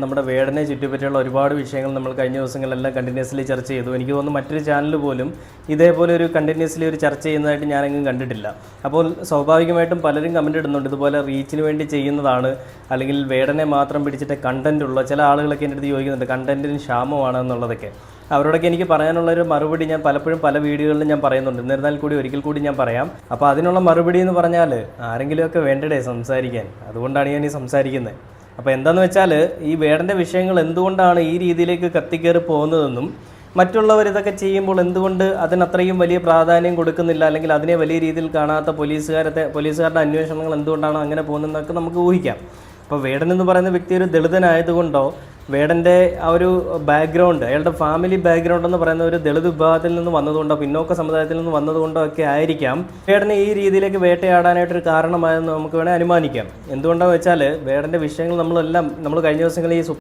നമ്മുടെ വേടനെ ചുറ്റിപ്പറ്റിയുള്ള ഒരുപാട് വിഷയങ്ങൾ നമ്മൾ കഴിഞ്ഞ ദിവസങ്ങളിലെല്ലാം കണ്ടിന്യൂസ്ലി ചർച്ച ചെയ്തു. എനിക്ക് തോന്നുന്നു മറ്റൊരു ചാനൽ പോലും ഇതേപോലെ ഒരു കണ്ടിന്യൂസ്ലി ഒരു ചർച്ച ചെയ്യുന്നതായിട്ട് ഞാനെങ്ങും കണ്ടിട്ടില്ല. അപ്പോൾ സ്വാഭാവികമായിട്ടും പലരും കമൻ്റ് ഇടുന്നുണ്ട്, ഇതുപോലെ റീച്ചിന് വേണ്ടി ചെയ്യുന്നതാണ്, അല്ലെങ്കിൽ വേടനെ മാത്രം പിടിച്ചിട്ട് കണ്ടന്റ് ഉള്ള ചില ആളുകളൊക്കെ എൻ്റെ അടുത്ത് ചോദിക്കുന്നുണ്ട്, കണ്ടന്റിന് ക്ഷാമമാണ് എന്നുള്ളതൊക്കെ. അവരോടൊക്കെ എനിക്ക് പറയാനുള്ളൊരു മറുപടി ഞാൻ പലപ്പോഴും പല വീഡിയോകളിലും ഞാൻ പറയുന്നുണ്ട്. എന്നിരുന്നാൽ കൂടി ഒരിക്കൽ കൂടി ഞാൻ പറയാം. അപ്പോൾ അതിനുള്ള മറുപടി എന്ന് പറഞ്ഞാൽ ആരെങ്കിലുമൊക്കെ വേണ്ടടേ സംസാരിക്കാൻ, അതുകൊണ്ടാണ് ഞാൻ ഈ സംസാരിക്കുന്നത്. അപ്പോൾ എന്താണെന്ന് വെച്ചാൽ ഈ വേടൻ്റെ വിഷയങ്ങൾ എന്തുകൊണ്ടാണ് ഈ രീതിയിലേക്ക് കത്തിക്കയറി പോകുന്നതെന്നും മറ്റുള്ളവർ ഇതൊക്കെ ചെയ്യുമ്പോൾ എന്തുകൊണ്ട് അതിനത്രയും വലിയ പ്രാധാന്യം കൊടുക്കുന്നില്ല, അല്ലെങ്കിൽ അതിനെ വലിയ രീതിയിൽ കാണാത്ത പോലീസുകാരുടെ അന്വേഷണങ്ങൾ എന്തുകൊണ്ടാണ് അങ്ങനെ പോകുന്നതെന്നൊക്കെ നമുക്ക് ഊഹിക്കാം. അപ്പോൾ വേടൻ എന്ന് പറയുന്ന വ്യക്തി ഒരു ദളിതനായതുകൊണ്ടോ വേടൻ്റെ ആ ഒരു ബാക്ക്ഗ്രൗണ്ട്, അയാളുടെ ഫാമിലി ബാക്ക്ഗ്രൗണ്ട് എന്ന് പറയുന്ന ഒരു ദളിത് വിഭാഗത്തിൽ നിന്ന് വന്നതുകൊണ്ടോ പിന്നോക്ക സമുദായത്തിൽ നിന്ന് വന്നതുകൊണ്ടോ ഒക്കെ ആയിരിക്കാം വേടനെ ഈ രീതിയിലേക്ക് വേട്ടയാടാനായിട്ടൊരു കാരണമായെന്ന് നമുക്ക് വേണേൽ അനുമാനിക്കാം. എന്തുകൊണ്ടാണെന്ന് വെച്ചാൽ വേടൻ്റെ വിഷയങ്ങൾ നമ്മൾ കഴിഞ്ഞ ദിവസങ്ങളിൽ ഈ